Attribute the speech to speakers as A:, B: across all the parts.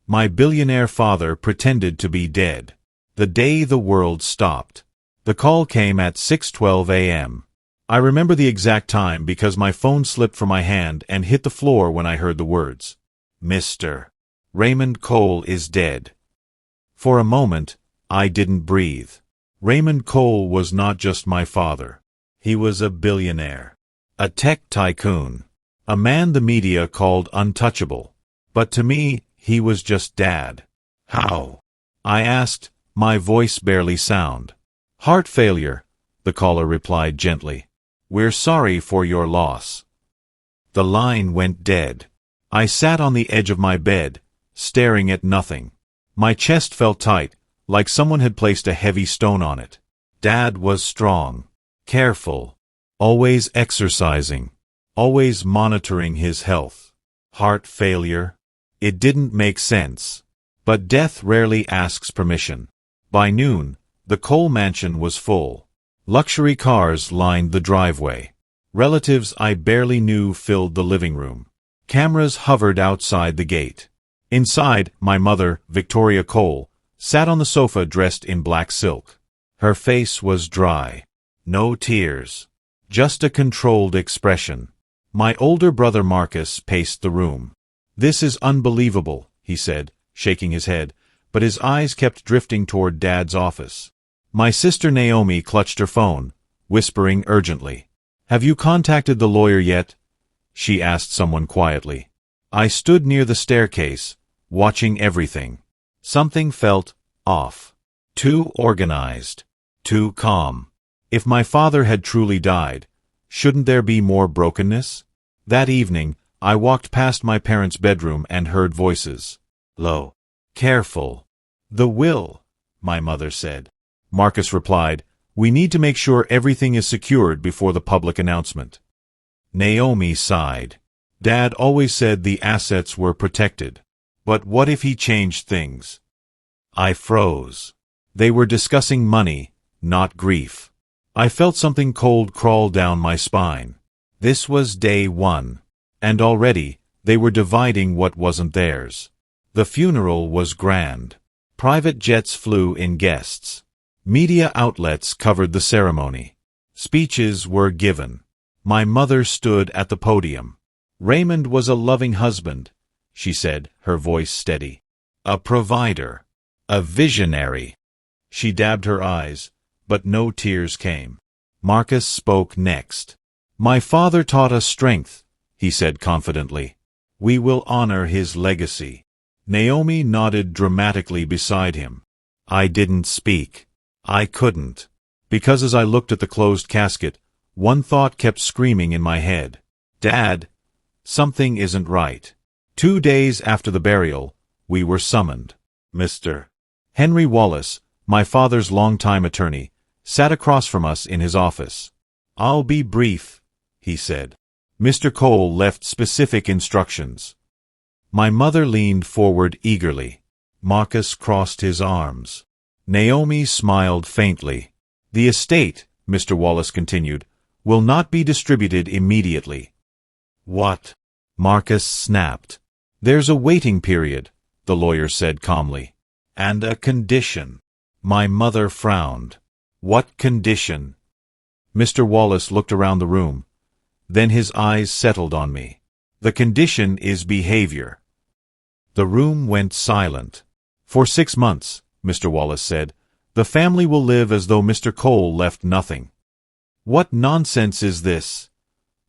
A: My billionaire father pretended to be dead. The day the world stopped. The call came at 6:12 a.m. I remember the exact time because my phone slipped from my hand and hit the floor when I heard the words, "Mr. Raymond Cole is dead." For a moment, I didn't breathe. Raymond Cole was not just my father. He was a billionaire. A tech tycoon. A man the media called untouchable. But to me, he was just Dad. How? I asked, my voice barely sound. Heart failure, the caller replied gently. We're sorry for your loss. The line went dead. I sat on the edge of my bed, staring at nothing. My chest felt tight, like someone had placed a heavy stone on it. Dad was strong, careful, always exercising, always monitoring his health. Heart failure? It didn't make sense. But death rarely asks permission. By noon, the Cole mansion was full. Luxury cars lined the driveway. Relatives I barely knew filled the living room. Cameras hovered outside the gate. Inside, my mother, Victoria Cole, sat on the sofa dressed in black silk. Her face was dry. No tears. Just a controlled expression. My older brother Marcus paced the room. This is unbelievable, he said, shaking his head, but his eyes kept drifting toward Dad's office. My sister Naomi clutched her phone, whispering urgently. Have you contacted the lawyer yet? She asked someone quietly. I stood near the staircase, watching everything. Something felt off. Too organized. Too calm. If my father had truly died, shouldn't there be more brokenness? That evening, I walked past my parents' bedroom and heard voices. Low. Careful. The will, my mother said. Marcus replied, we need to make sure everything is secured before the public announcement. Naomi sighed. Dad always said the assets were protected. But what if he changed things? I froze. They were discussing money, not grief. I felt something cold crawl down my spine. This was day one. And already, they were dividing what wasn't theirs. The funeral was grand. Private jets flew in guests. Media outlets covered the ceremony. Speeches were given. My mother stood at the podium. Raymond was a loving husband, she said, her voice steady. A provider. A visionary. She dabbed her eyes, but no tears came. Marcus spoke next. My father taught us strength, he said confidently. We will honor his legacy. Naomi nodded dramatically beside him. I didn't speak. I couldn't. Because as I looked at the closed casket, one thought kept screaming in my head. Dad, something isn't right. 2 days after the burial, we were summoned. Mr. Henry Wallace, my father's longtime attorney, sat across from us in his office. I'll be brief, he said. Mr. Cole left specific instructions. My mother leaned forward eagerly. Marcus crossed his arms. Naomi smiled faintly. The estate, Mr. Wallace continued, will not be distributed immediately. What? Marcus snapped. There's a waiting period, the lawyer said calmly. And a condition. My mother frowned. What condition? Mr. Wallace looked around the room. Then his eyes settled on me. The condition is behavior. The room went silent. For 6 months, Mr. Wallace said, the family will live as though Mr. Cole left nothing. What nonsense is this?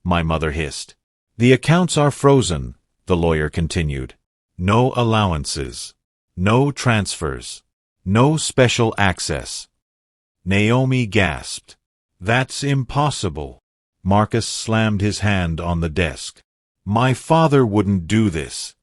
A: My mother hissed. The accounts are frozen, the lawyer continued. No allowances. No transfers. No special access. Naomi gasped. That's impossible. Marcus slammed his hand on the desk. My father wouldn't do this.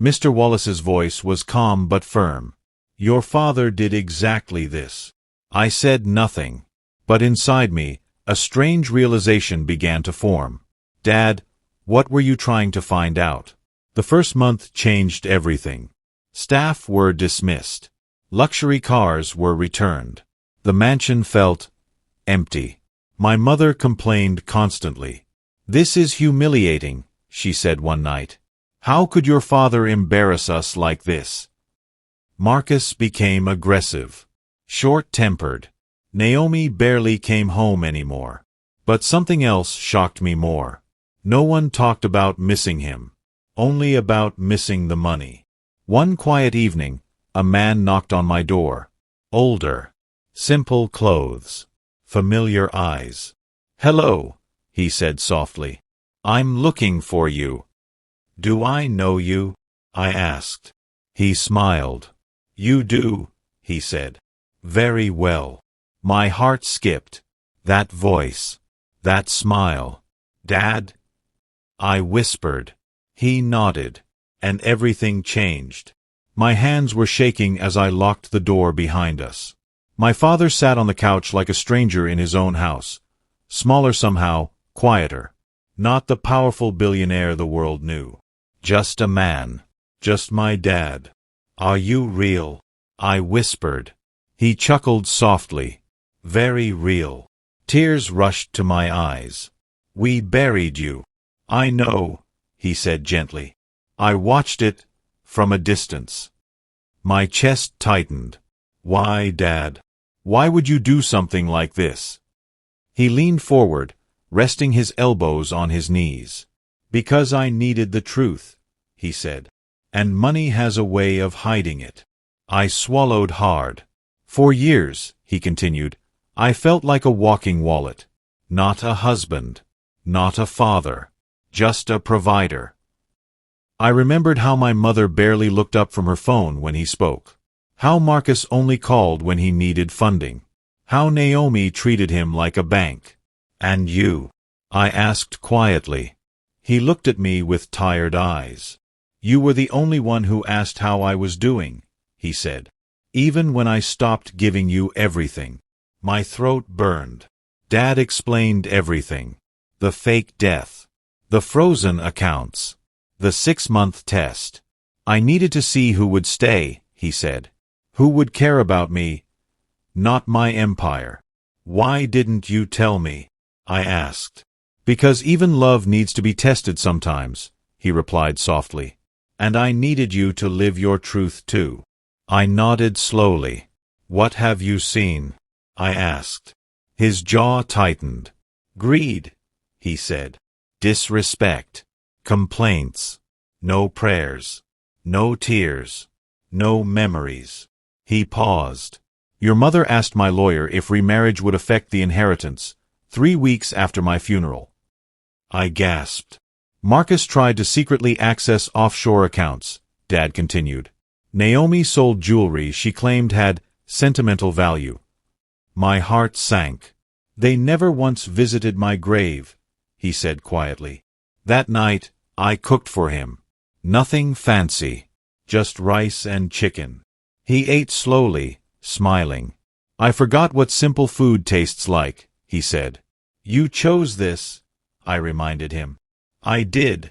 A: Mr. Wallace's voice was calm but firm. Your father did exactly this. I said nothing. But inside me, a strange realization began to form. Dad, what were you trying to find out? The first month changed everything. Staff were dismissed. Luxury cars were returned. The mansion felt empty. My mother complained constantly. This is humiliating, she said one night. How could your father embarrass us like this? Marcus became aggressive, short-tempered. Naomi barely came home anymore. But something else shocked me more. No one talked about missing him, only about missing the money. One quiet evening, a man knocked on my door. Older, simple clothes, familiar eyes. "Hello," he said softly. "I'm looking for you." "Do I know you?" I asked. He smiled. "You do," he said. "Very well." My heart skipped. That voice. That smile. "Dad?" I whispered. He nodded, and everything changed. My hands were shaking as I locked the door behind us. My father sat on the couch like a stranger in his own house. Smaller somehow, quieter. Not the powerful billionaire the world knew. Just a man. Just my dad. "Are you real?" I whispered. He chuckled softly. "Very real." Tears rushed to my eyes. "We buried you." "I know," he said gently. I watched it from a distance. My chest tightened. "Why, Dad? Why would you do something like this?" He leaned forward, resting his elbows on his knees. "Because I needed the truth," he said. "And money has a way of hiding it." I swallowed hard. "For years," he continued, "I felt like a walking wallet. Not a husband. Not a father. Just a provider." I remembered how my mother barely looked up from her phone when he spoke. How Marcus only called when he needed funding. How Naomi treated him like a bank. "And you?" I asked quietly. He looked at me with tired eyes. "You were the only one who asked how I was doing," he said. "Even when I stopped giving you everything." My throat burned. Dad explained everything. The fake death. The frozen accounts. The 6-month test. "I needed to see who would stay," he said. "Who would care about me, not my empire." "Why didn't you tell me?" I asked. "Because even love needs to be tested sometimes," he replied softly. "And I needed you to live your truth too." I nodded slowly. "What have you seen?" I asked. His jaw tightened. "Greed," he said. "Disrespect. Complaints. No prayers. No tears. No memories." He paused. "Your mother asked my lawyer if remarriage would affect the inheritance, 3 weeks after my funeral." I gasped. "Marcus tried to secretly access offshore accounts," Dad continued. "Naomi sold jewelry she claimed had sentimental value." My heart sank. "They never once visited my grave," he said quietly. "That night, I cooked for him. Nothing fancy. Just rice and chicken." He ate slowly, smiling. "I forgot what simple food tastes like," he said. "You chose this," I reminded him. "I did,"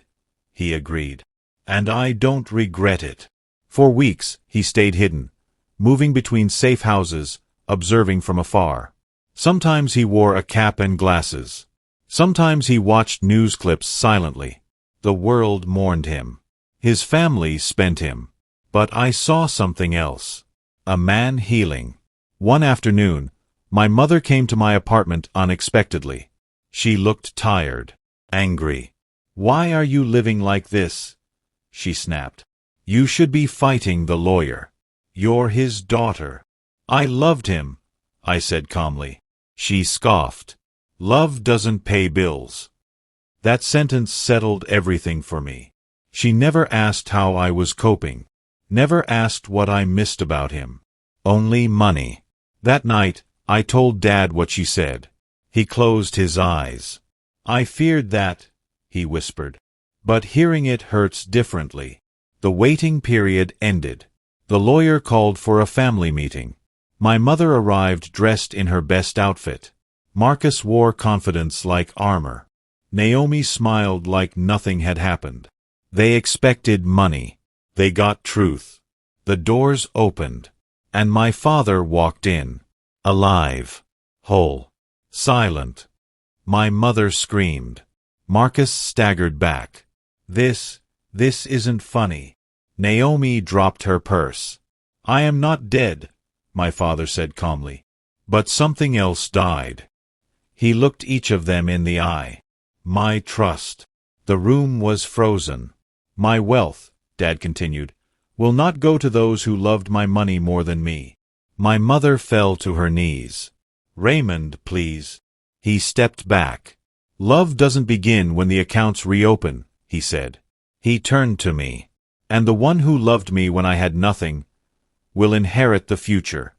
A: he agreed. "And I don't regret it." For weeks, he stayed hidden, moving between safe houses, observing from afar. Sometimes he wore a cap and glasses. Sometimes he watched news clips silently. The world mourned him. His family spent him. But I saw something else. A man healing. One afternoon, my mother came to my apartment unexpectedly. She looked tired, angry. "Why are you living like this?" she snapped. "You should be fighting the lawyer. You're his daughter." "I loved him," I said calmly. She scoffed. "Love doesn't pay bills." That sentence settled everything for me. She never asked how I was coping. Never asked what I missed about him. Only money. That night, I told Dad what she said. He closed his eyes. "I feared that," he whispered. "But hearing it hurts differently." The waiting period ended. The lawyer called for a family meeting. My mother arrived dressed in her best outfit. Marcus wore confidence like armor. Naomi smiled like nothing had happened. They expected money. They got truth. The doors opened, and my father walked in. Alive. Whole. Silent. My mother screamed. Marcus staggered back. "This," This isn't funny. Naomi dropped her purse. I am not dead, my father said calmly. But something else died. He looked each of them in the eye. My trust. The room was frozen. My wealth, Dad continued, will not go to those who loved my money more than me. My mother fell to her knees. Raymond, please. He stepped back. Love doesn't begin when the accounts reopen, he said. He turned to me. And the one who loved me when I had nothing will inherit the future.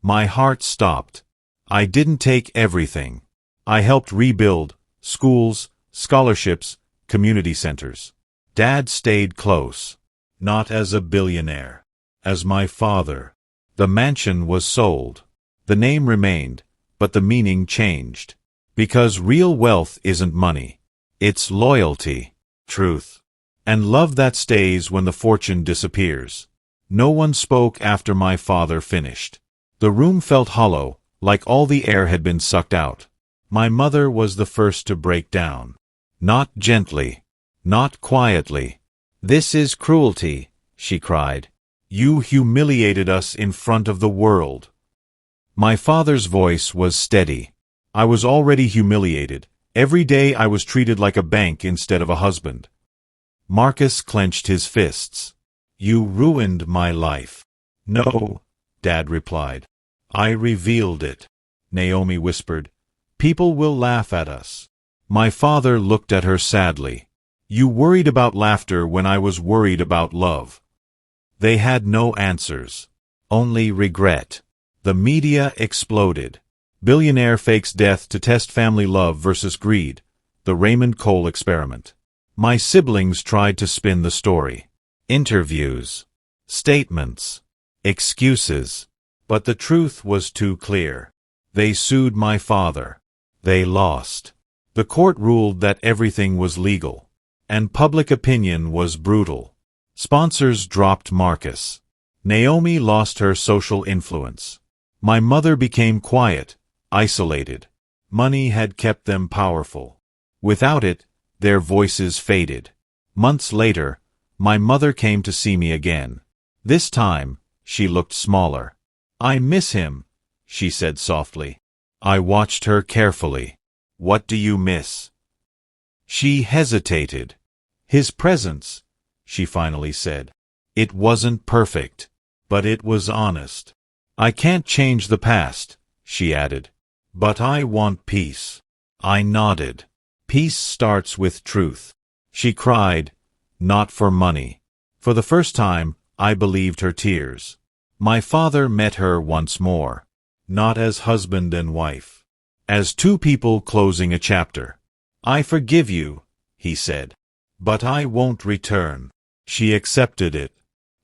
A: My heart stopped. I didn't take everything. I helped rebuild schools, scholarships, community centers. Dad stayed close. Not as a billionaire. As my father. The mansion was sold. The name remained, but the meaning changed. Because real wealth isn't money. It's loyalty, truth, and love that stays when the fortune disappears. No one spoke after my father finished. The room felt hollow, like all the air had been sucked out. My mother was the first to break down. Not gently. Not quietly. This is cruelty, she cried. You humiliated us in front of the world. My father's voice was steady. I was already humiliated. Every day I was treated like a bank instead of a husband. Marcus clenched his fists. You ruined my life. No, Dad replied. I revealed it. Naomi whispered. People will laugh at us. My father looked at her sadly. You worried about laughter when I was worried about love. They had no answers. Only regret. The media exploded. Billionaire fakes death to test family love versus greed. The Raymond Cole experiment. My siblings tried to spin the story. Interviews. Statements. Excuses. But the truth was too clear. They sued my father. They lost. The court ruled that everything was legal. And public opinion was brutal. Sponsors dropped Marcus. Naomi lost her social influence. My mother became quiet, isolated. Money had kept them powerful. Without it, their voices faded. Months later, my mother came to see me again. This time, she looked smaller. I miss him, she said softly. I watched her carefully. What do you miss? She hesitated. His presence, she finally said. It wasn't perfect, but it was honest. I can't change the past, she added. But I want peace. I nodded. Peace starts with truth. She cried, not for money. For the first time, I believed her tears. My father met her once more. Not as husband and wife. As two people closing a chapter. I forgive you, he said. But I won't return. She accepted it.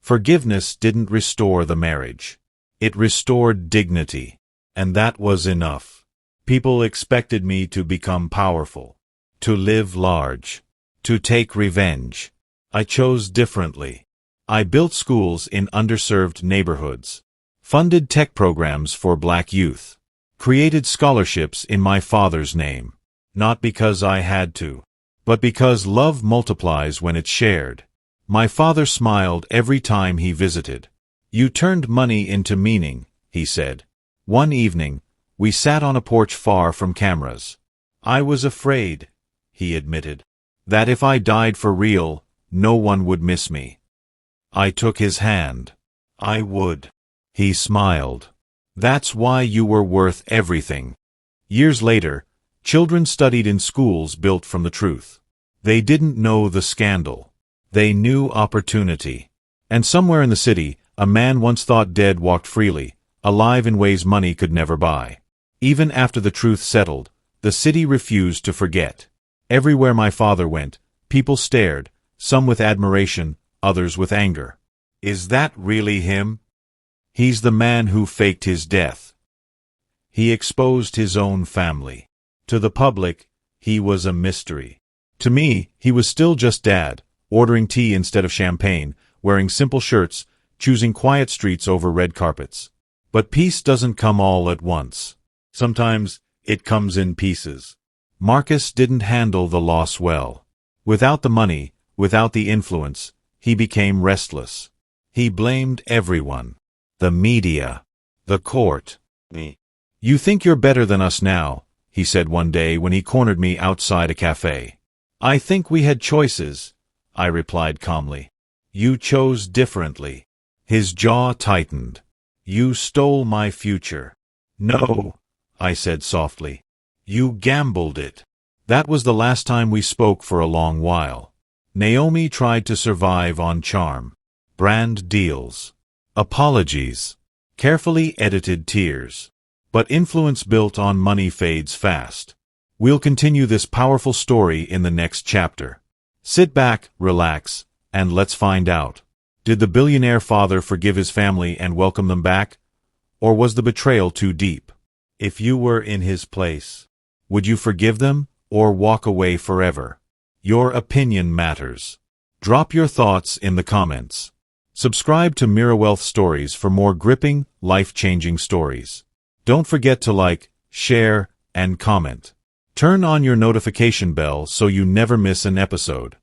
A: Forgiveness didn't restore the marriage. It restored dignity. And that was enough. People expected me to become powerful. To live large. To take revenge. I chose differently. I built schools in underserved neighborhoods. Funded tech programs for black youth. Created scholarships in my father's name. Not because I had to. But because love multiplies when it's shared. My father smiled every time he visited. You turned money into meaning, he said. One evening, we sat on a porch far from cameras. I was afraid, he admitted, that if I died for real, no one would miss me. I took his hand. I would. He smiled. That's why you were worth everything. Years later, children studied in schools built from the truth. They didn't know the scandal. They knew opportunity. And somewhere in the city, a man once thought dead walked freely, alive in ways money could never buy. Even after the truth settled, the city refused to forget. Everywhere my father went, people stared, some with admiration, others with anger. Is that really him? He's the man who faked his death. He exposed his own family. To the public, he was a mystery. To me, he was still just Dad, ordering tea instead of champagne, wearing simple shirts, choosing quiet streets over red carpets. But peace doesn't come all at once. Sometimes, it comes in pieces. Marcus didn't handle the loss well. Without the money, Without the influence, he became restless. He blamed everyone. The media. The court. Me. "You think you're better than us now," he said one day when he cornered me outside a cafe. "I think we had choices," I replied calmly. "You chose differently." His jaw tightened. "You stole my future." "No," I said softly. "You gambled it." That was the last time we spoke for a long while. Naomi tried to survive on charm. Brand deals. Apologies. Carefully edited tears. But influence built on money fades fast. We'll continue this powerful story in the next chapter. Sit back, relax, and let's find out. Did the billionaire father forgive his family and welcome them back? Or was the betrayal too deep? If you were in his place, would you forgive them or walk away forever? Your opinion matters. Drop your thoughts in the comments. Subscribe to Mira Wealth Stories for more gripping, life-changing stories. Don't forget to like, share, and comment. Turn on your notification bell so you never miss an episode.